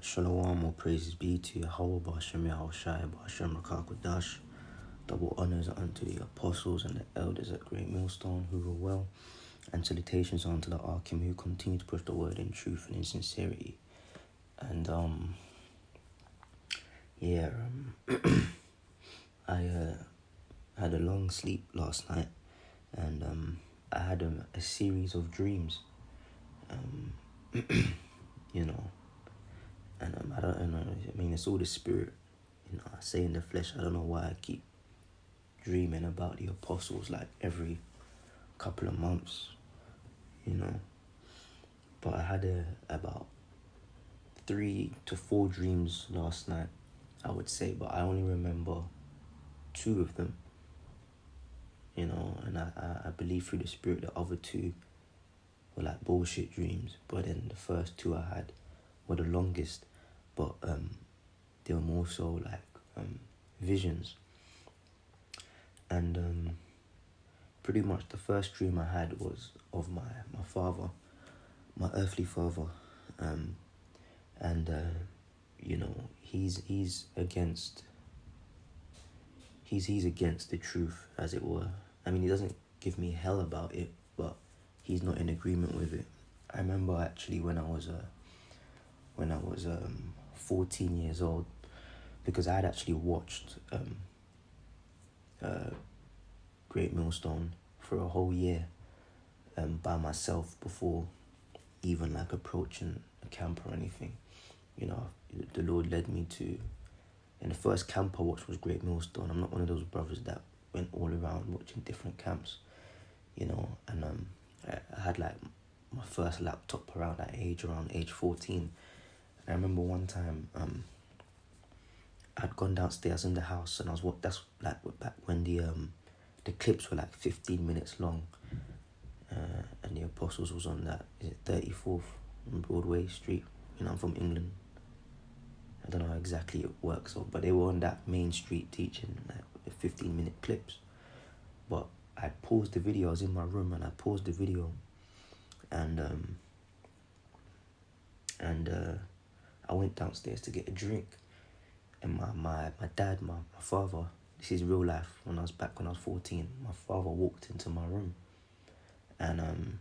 Shalom, all praises be to Yahweh Bashem Yahushai Bashem Rakakwadash. Double honors unto the apostles and the elders at Great Millstone who rule well, and salutations unto the Arkim who continue to push the word in truth and in sincerity. And I had a long sleep last night, and I had a series of dreams, you know. And I don't know. I mean, it's all the spirit. I say in the flesh. I don't know why I keep dreaming about the apostles like every couple of months, But I had about 3 to 4 dreams last night, I would say, but I only remember 2 of them, And I believe through the spirit the other 2 were like bullshit dreams. But then the first 2 I had were the longest, but they were more so like visions. And pretty much the first dream I had was of my father, my earthly father, he's against the truth, as it were. I mean, he doesn't give me hell about it, but he's not in agreement with it. I remember actually when I was 14 years old, because I had actually watched Great Millstone for a whole year by myself before even like approaching a camp or anything. The Lord led me to, and the first camp I watched was Great Millstone. I'm not one of those brothers that went all around watching different camps, and I had like my first laptop around age 14. And I remember one time I'd gone downstairs in the house, and that's like back when the clips were like 15 minutes long, and the Apostles was on that, is it 34th on Broadway Street? I'm from England. I don't know how exactly it works, but they were on that main street teaching like 15-minute clips. But I paused the video. I was in my room and I paused the video, and I went downstairs to get a drink. And my dad, my father, this is real life. When I was 14, my father walked into my room, and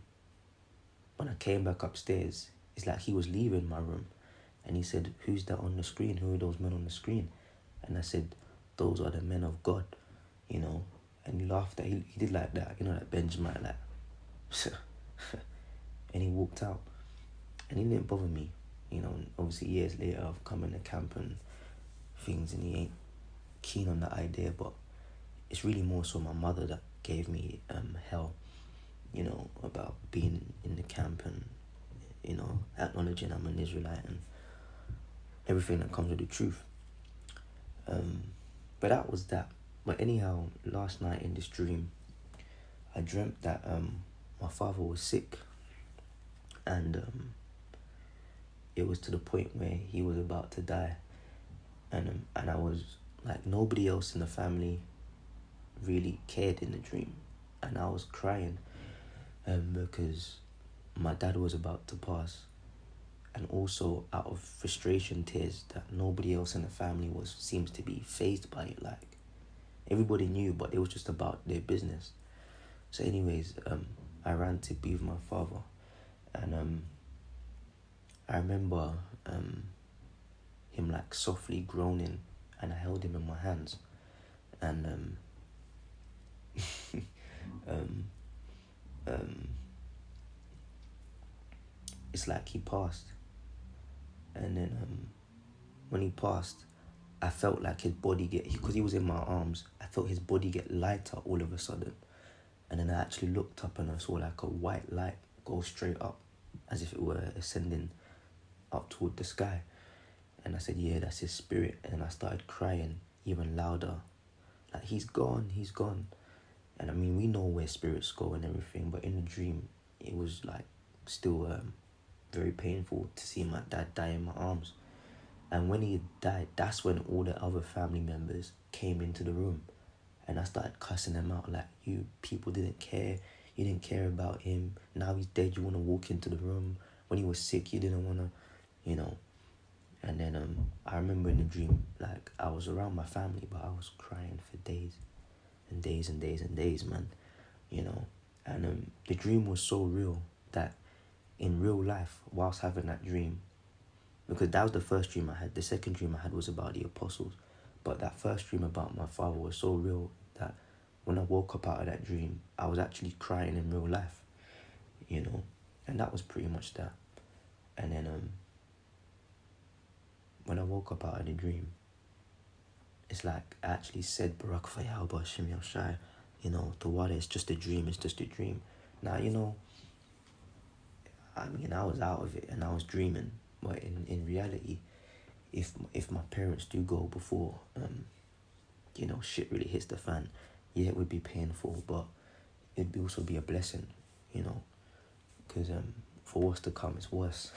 when I came back upstairs, it's like he was leaving my room, and he said, "Who's that on the screen? Who are those men on the screen?" And I said, "Those are the men of God," And he laughed at. He did like that, like Benjamin, like, and he walked out, and he didn't bother me, Obviously, years later, I've come in the camp and things, and he ain't keen on the idea, but it's really more so my mother that gave me hell, about being in the camp and acknowledging I'm an Israelite and everything that comes with the truth. But that was that. But anyhow, last night in this dream, I dreamt that my father was sick, and it was to the point where he was about to die. And I was like, nobody else in the family really cared in the dream, and I was crying because my dad was about to pass, and also out of frustration, tears that nobody else in the family seems to be fazed by it. Like, everybody knew, but it was just about their business. So anyways, I ran to be with my father, and I remember him like softly groaning, and I held him in my hands, and it's like he passed. And then when he passed, I felt like his body because he was in my arms, I felt his body get lighter all of a sudden. And then I actually looked up and I saw like a white light go straight up, as if it were ascending up toward the sky. And I said, yeah, that's his spirit. And I started crying even louder, like, he's gone. And I mean, we know where spirits go and everything, but in the dream, it was like still very painful to see my dad die in my arms. And when he died, that's when all the other family members came into the room, and I started cussing them out, like, you people didn't care. You didn't care about him. Now he's dead, you want to walk into the room. When he was sick, you didn't want to, And then I remember in the dream, like I was around my family, but I was crying for days and days and days and days, man. You know, and the dream was so real that in real life, whilst having that dream, because that was the first dream I had. The second dream I had was about the apostles, but that first dream about my father was so real that when I woke up out of that dream, I was actually crying in real life. You know, and that was pretty much that. And then when I woke up out of the dream, it's like I actually said Barak Fayalba Shim Shai, you know, the water is just a dream, it's just a dream. Now, you know, I mean, I was out of it and I was dreaming, but in reality, if my parents do go before, you know, shit really hits the fan, yeah, it would be painful, but it'd also be a blessing, you know, because for what's to come, it's worse.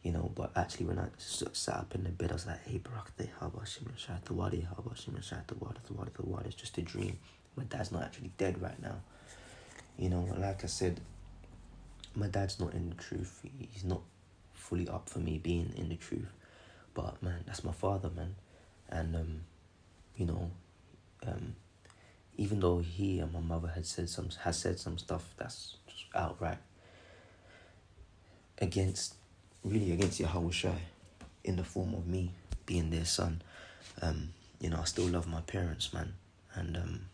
You know, but actually when I sat up in the bed, I was like, hey, Barak, how about Shimon Shah, the Wadi, how about Shimon Shah, the Wadi, it's just a dream. My dad's not actually dead right now. You know, like I said, my dad's not in the truth. He's not fully up for me being in the truth. But, man, that's my father, man. And, you know, even though he and my mother has said some stuff that's just outright against Yahushua in the form of me being their son, you know, I still love my parents, man. And,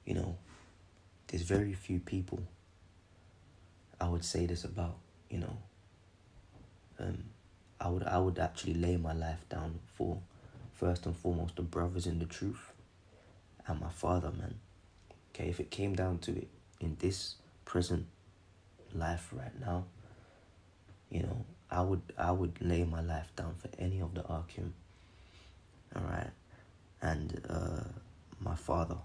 you know, there's very few people I would say this about, you know. I would actually lay my life down for, first and foremost, the brothers in the truth and my father, man. Okay, if it came down to it, in this present life right now, you know, I would lay my life down for any of the Arkham. Alright? And my father.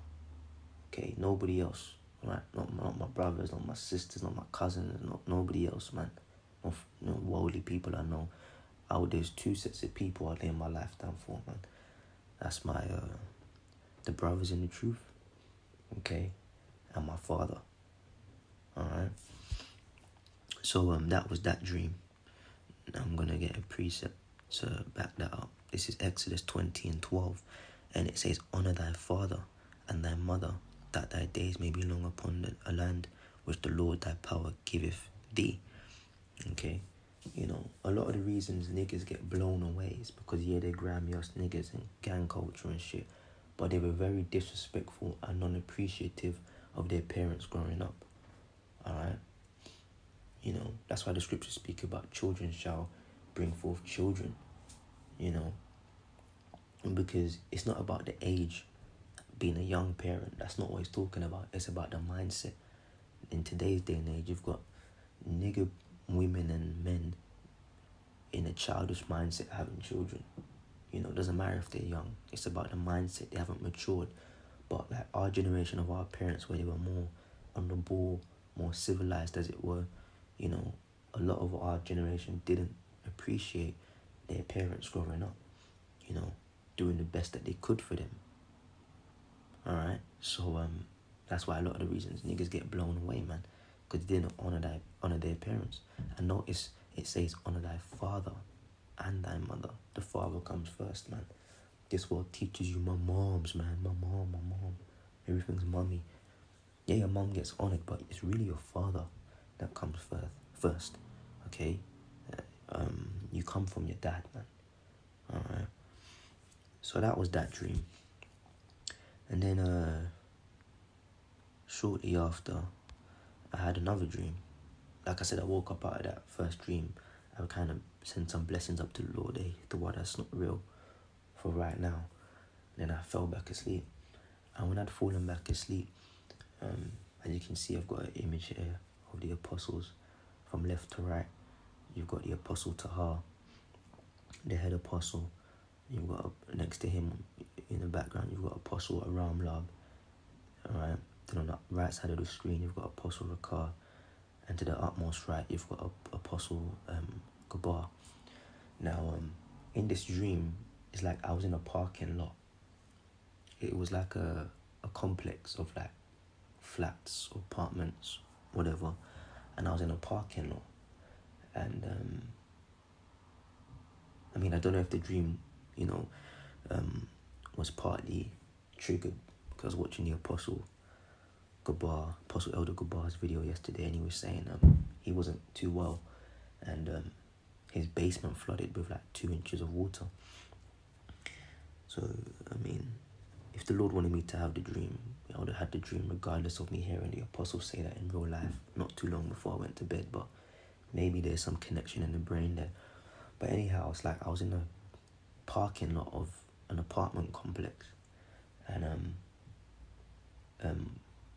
Okay, nobody else. Right? Not my brothers, not my sisters, not my cousins, nobody else, man. No worldly people I know. There's two sets of people I lay my life down for, man. That's my the brothers in the truth. Okay? And my father. Alright? So that was that dream. I'm gonna get a precept to back that up. This is Exodus 20:12, and it says, "Honor thy father and thy mother, that thy days may be long upon a land which the Lord thy power giveth thee." Okay, you know, a lot of the reasons niggas get blown away is because they're grammy-ass niggas and gang culture and shit, but they were very disrespectful and unappreciative of their parents growing up. Alright. You know, that's why the scriptures speak about children shall bring forth children, you know. Because it's not about the age, being a young parent. That's not what he's talking about. It's about the mindset. In today's day and age, you've got nigger women and men in a childish mindset having children. You know, it doesn't matter if they're young. It's about the mindset. They haven't matured. But like our generation of our parents, where they were more on the ball, more civilized as it were, you know, a lot of our generation didn't appreciate their parents growing up, you know, doing the best that they could for them. Alright? So that's why a lot of the reasons niggas get blown away, man, because they didn't honor their parents. And notice it says honor thy father and thy mother. The father comes first, man. This world teaches you my mom's, man. My mom. Everything's mommy. Yeah, your mom gets honored, but it's really your father that comes first. Okay? You come from your dad, man. Alright? So that was that dream. And then shortly after, I had another dream. Like I said, I woke up out of that first dream. I would kind of send some blessings up to the Lord. The word that's not real for right now. Then I fell back asleep. And when I'd fallen back asleep, as you can see, I've got an image here of the apostles from left to right. You've got the apostle Tahar, the head apostle. You've got next to him in the background, you've got apostle Aram Lab. Alright. Then on the right side of the screen, you've got apostle Rakar. And to the utmost right, you've got apostle Gabar. Now, in this dream, it's like I was in a parking lot. It was like a complex of like flats, apartments, whatever. And I was in a parking lot. And I mean, I don't know if the dream, you know, was partly triggered because I was watching the Apostle Elder Gabar's video yesterday, and he was saying he wasn't too well, and his basement flooded with like 2 inches of water. So, I mean, if the Lord wanted me to have the dream, I would have had the dream regardless of me hearing the apostle say that in real life not too long before I went to bed. But maybe there's some connection in the brain there. But anyhow, it's like I was in a parking lot of an apartment complex, and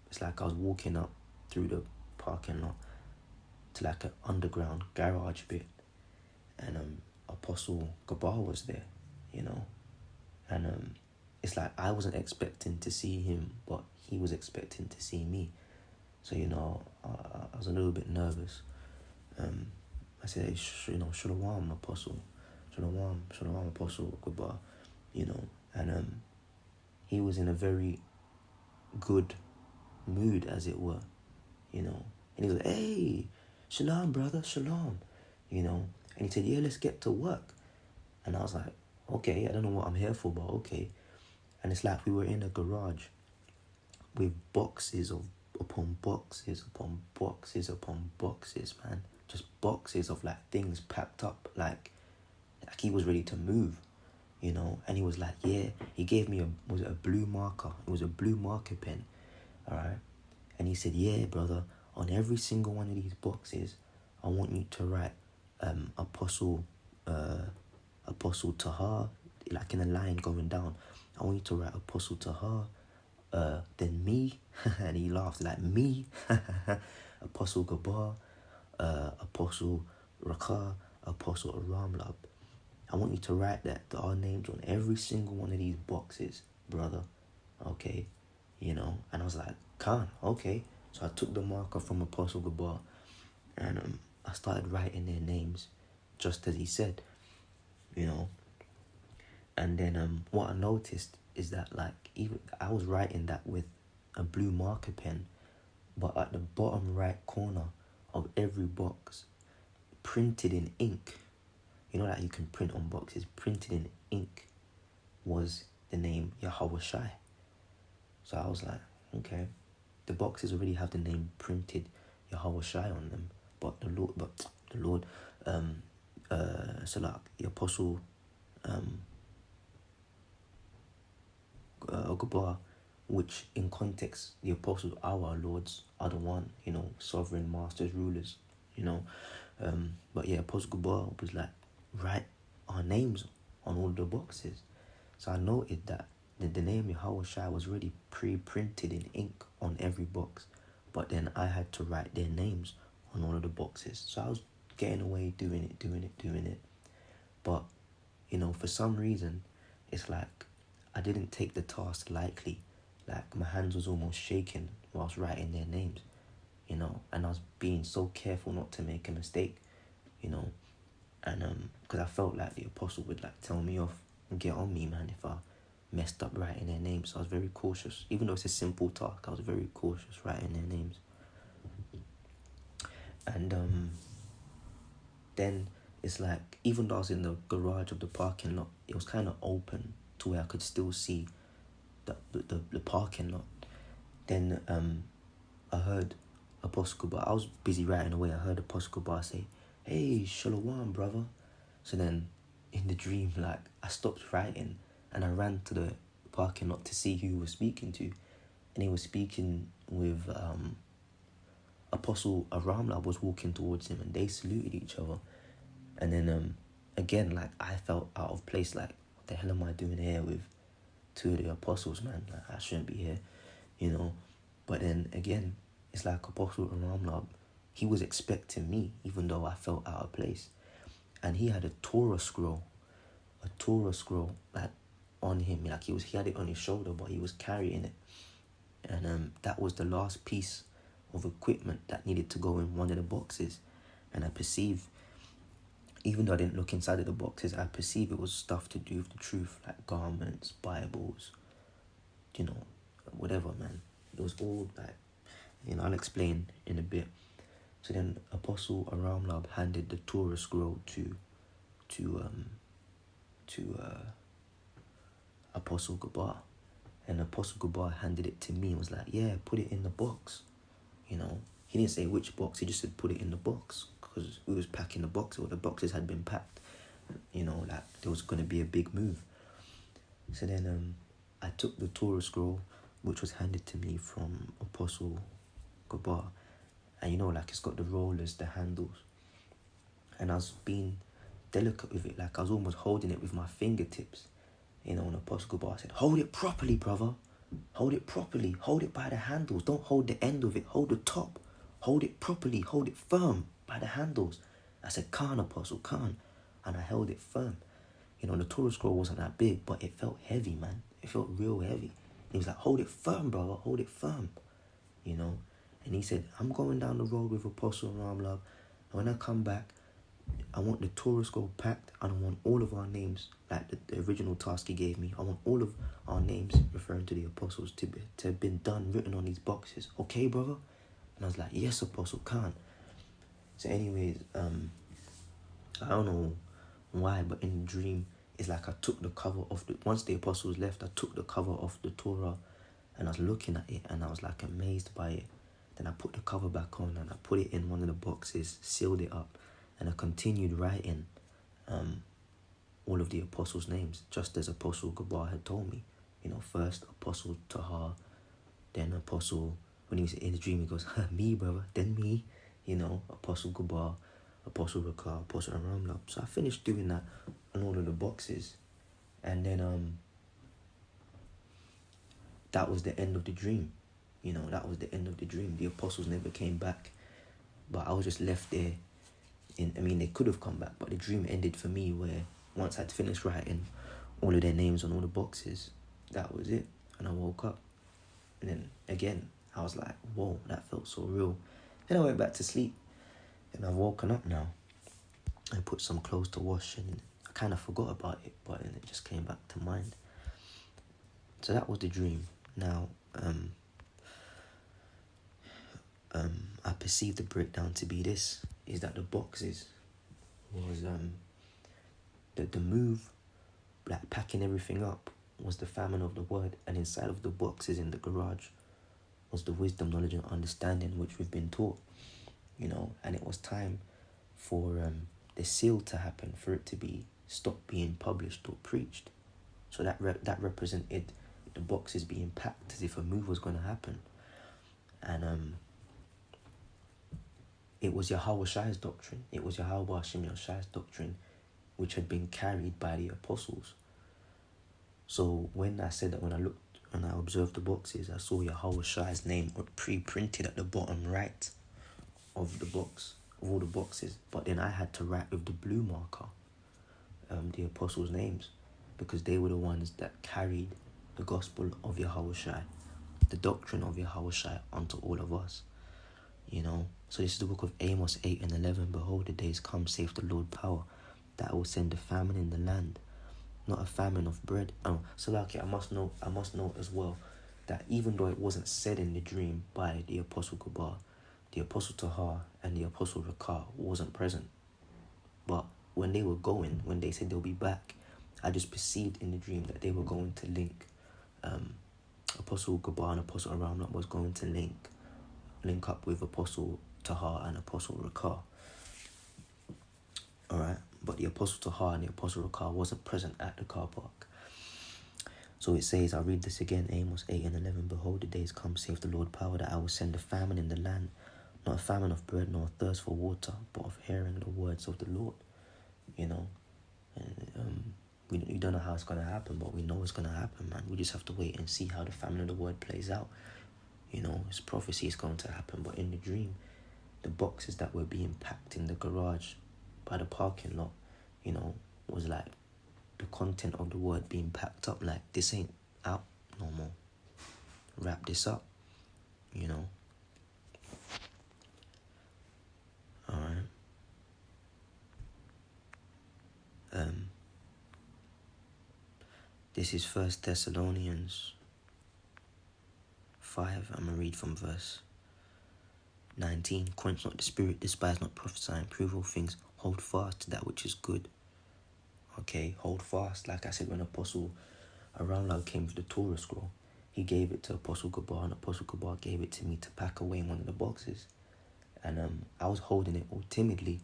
it's like I was walking up through the parking lot to like an underground garage bit, and Apostle Gabar was there, you know, and it's like I wasn't expecting to see him, but he was expecting to see me. So, you know, I was a little bit nervous. I said, hey, Shalom, Apostle. Shalom, Apostle Gabar, you know. And he was in a very good mood, as it were, you know. And he was like, hey, Shalom, brother, Shalom, you know. And he said, yeah, let's get to work. And I was like, okay, I don't know what I'm here for, but okay. And it's like we were in a garage with boxes upon boxes upon boxes upon boxes, man. Just boxes of like things packed up, like he was ready to move, you know. And he was like, yeah, he gave me was it a blue marker? It was a blue marker pen, all right. And he said, yeah, brother, on every single one of these boxes, I want you to write Apostle Tahar, like in a line going down. I want you to write Apostle Tahar, then me, and he laughed, like, me, Apostle Gabar, Apostle Rakah, Apostle Ramlab. I want you to write our names on every single one of these boxes, brother, okay, you know. And I was like, Khan, okay. So I took the marker from Apostle Gabar, and I started writing their names, just as he said, you know. And then what I noticed is that, like, even I was writing that with a blue marker pen, but at the bottom right corner of every box, printed in ink, you know that you can print on boxes, printed in ink, was the name Yahweh Shai. So I was like, okay, the boxes already have the name printed Yahweh Shai on them, but the Lord, so like the Apostle Gabar, which in context the apostles, our lords, are the one, you know, sovereign masters, rulers, you know. But yeah, Apostle Gabar was like, write our names on all the boxes. So I noted that the name Yahweh Shai was already pre-printed in ink on every box, but then I had to write their names on all of the boxes. So I was getting away, doing it. But, you know, for some reason, it's like I didn't take the task lightly. Like, my hands was almost shaking whilst writing their names, you know, and I was being so careful not to make a mistake, you know, and because I felt like the apostle would like tell me off and get on me, man, if I messed up writing their names. So I was very cautious. Even though it's a simple task, I was very cautious writing their names. And then it's like, even though I was in the garage of the parking lot, it was kind of open to where I could still see the parking lot. Then I heard Apostle Gabar. I was busy writing away. I heard Apostle Gabar say, hey, Shalom, brother. So then in the dream, like, I stopped writing and I ran to the parking lot to see who he was speaking to. And he was speaking with Apostle Aramla was walking towards him, and they saluted each other. And then again, like, I felt out of place. Like, what the hell am I doing here with two of the apostles, man? Like, I shouldn't be here, you know. But then again, it's like Apostle Aramla, he was expecting me, even though I felt out of place. And he had a Torah scroll, like, on him. Like, he had it on his shoulder, but he was carrying it. And that was the last piece of equipment that needed to go in one of the boxes. And I perceived, even though I didn't look inside of the boxes, I perceived it was stuff to do with the truth, like garments, Bibles, you know, whatever, man. It was all like, you know, I'll explain in a bit. So then Apostle Aramlab handed the Torah scroll to to Apostle Gabar. And Apostle Gabar handed it to me and was like, yeah, put it in the box. You know, he didn't say which box, he just said put it in the box, because we was packing the box, or the boxes had been packed. You know, like there was going to be a big move. So then I took the Torah scroll, which was handed to me from Apostle Gabar. And you know, like it's got the rollers, the handles. And I was being delicate with it, like I was almost holding it with my fingertips. You know, and Apostle Gabar said, hold it properly, brother. Hold it properly. Hold it by the handles. Don't hold the end of it. Hold the top. Hold it properly. Hold it firm by the handles. I said, Khan, Apostle, Khan. And I held it firm. You know, the Torah scroll wasn't that big, but it felt heavy, man. It felt real heavy. He was like, hold it firm, brother. Hold it firm. You know. And he said, I'm going down the road with Apostle Ramlab. And when I come back, I want the Torah scroll packed, and I want all of our names, like the original task he gave me. I want all of our names, referring to the apostles, to have been done, written on these boxes. Okay, brother? And I was like, yes, Apostle Khan. So anyways, I don't know why, but in the dream, it's like I took the cover off once the apostles left, I took the cover off the Torah, and I was looking at it, and I was like amazed by it. Then I put the cover back on, and I put it in one of the boxes, sealed it up, and I continued writing all of the apostles' names, just as Apostle Gabar had told me. You know, first Apostle Tahar, then Apostle, when he was in the dream, he goes, me, brother, then me, you know, Apostle Gabar, Apostle Rakar, Apostle Ramlab. So I finished doing that on all of the boxes. And then that was the end of the dream. You know, that was the end of the dream. The apostles never came back. But I was just left there. They could have come back, but the dream ended for me where once I'd finished writing all of their names on all the boxes, that was it. And I woke up. And then again, I was like, whoa, that felt so real. Then I went back to sleep. And I've woken up now. I put some clothes to wash and I kind of forgot about it, but then it just came back to mind. So that was the dream. Now, I perceived the breakdown to be this, is that the boxes was, the move, like packing everything up, was the famine of the word, and inside of the boxes in the garage was the wisdom, knowledge and understanding which we've been taught, you know, and it was time for the seal to happen, for it to be stopped being published or preached. So that represented the boxes being packed as if a move was going to happen. And it was Yahweh Shai's doctrine. It was Yahweh Hashem Shai's doctrine, which had been carried by the apostles. So when I said that, when I observed the boxes, I saw Yahweh Shai's name pre-printed at the bottom right of the box, of all the boxes. But then I had to write with the blue marker the apostles' names, because they were the ones that carried the gospel of Yahweh Shai, the doctrine of Yahweh Shai, unto all of us. You know, so this is the book of Amos 8 and 11. Behold, the days come, saith the Lord power, that I will send a famine in the land, not a famine of bread. So like I must note as well that even though it wasn't said in the dream by the Apostle Gabar, the Apostle Tahar and the Apostle Rakar wasn't present. But when they were going, when they said they'll be back, I just perceived in the dream that they were going to link. Apostle Gabar and Apostle Aramnat was going to link up with Apostle Tahar and Apostle Rakar. Alright, but the Apostle Tahar and the Apostle Rakar wasn't present at the car park. So it says, I'll read this again, Amos 8 and 11. Behold, the days come, saith the Lord power, that I will send a famine in the land, not a famine of bread, nor a thirst for water, but of hearing the words of the Lord. You know, and we don't know how it's going to happen, but we know it's going to happen, man. We just have to wait and see how the famine of the word plays out. You know, his prophecy is going to happen, but in the dream, the boxes that were being packed in the garage by the parking lot, you know, was like the content of the word being packed up, like, this ain't out no more. Wrap this up, you know. Alright. This is 1 Thessalonians 5. I'm going to read from verse 19. Quench not the spirit, despise not prophesying, prove all things, hold fast to that which is good. Okay, hold fast. Like I said, when Apostle Aroundlove came with the Torah scroll, he gave it to Apostle Gabar, and Apostle Gabar gave it to me to pack away in one of the boxes. And I was holding it all timidly,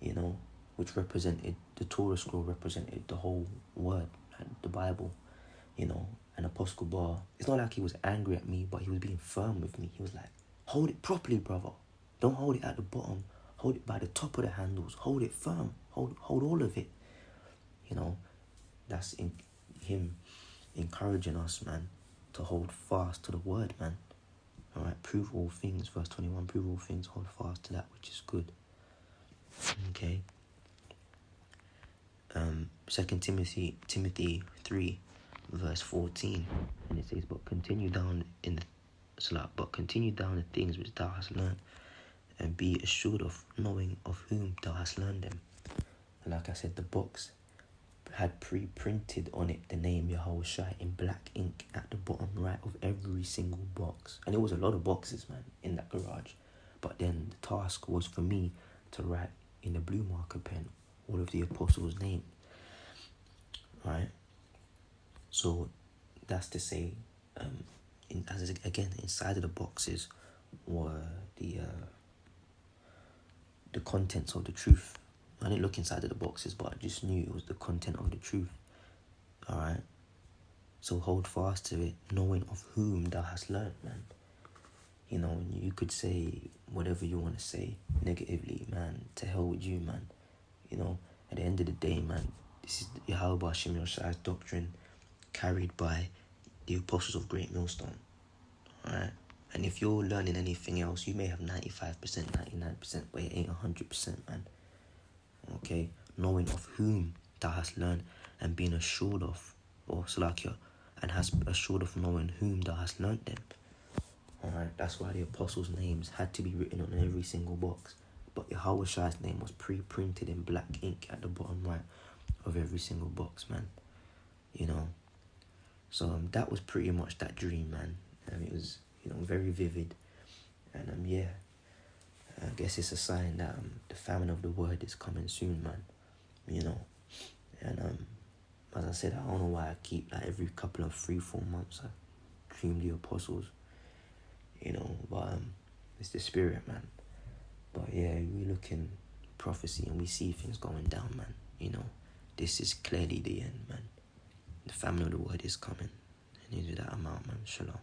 you know, which represented, the Torah scroll represented the whole word, like the Bible, you know. And Apostle Gabar, it's not like he was angry at me, but he was being firm with me. He was like, hold it properly, brother. Don't hold it at the bottom. Hold it by the top of the handles. Hold it firm. Hold all of it. You know, that's him encouraging us, man, to hold fast to the word, man. All right, prove all things, verse 21, prove all things, hold fast to that which is good. Okay. 2 Timothy 3, verse 14, and it says, but continue down the things which thou hast learned, and be assured of knowing of whom thou hast learned them. And like I said, the box had pre-printed on it the name Yahushua in black ink at the bottom right of every single box. And it was a lot of boxes, man, in that garage. But then the task was for me to write in the blue marker pen all of the apostles' names. Right? So that's to say, inside of the boxes were the contents of the truth. I didn't look inside of the boxes, but I just knew it was the content of the truth. Alright? So hold fast to it, knowing of whom thou hast learned, man. You know, you could say whatever you want to say negatively, man. To hell with you, man. You know, at the end of the day, man, this is Yahweh Shem Yoshia's doctrine carried by the apostles of Great Millstone. Alright? And if you're learning anything else, you may have 95%, 99%, but it ain't 100%, man. Okay? Knowing of whom thou hast learned, and being assured of, or Salakia, and has assured of knowing whom thou hast learned them. Alright? That's why the apostles' names had to be written on every single box. But Yahweh's name was pre-printed in black ink at the bottom right of every single box, man. You know? So that was pretty much that dream, man. It was, you know, very vivid. And yeah, I guess it's a sign that the famine of the word is coming soon, man. You know, and as I said, I don't know why I keep, like, every couple of 3-4 months I dream the apostles. You know, but it's the spirit, man. But yeah, we look in prophecy and we see things going down, man. You know, this is clearly the end, man. The famine of the word is coming. And into that amount, man. Shalom.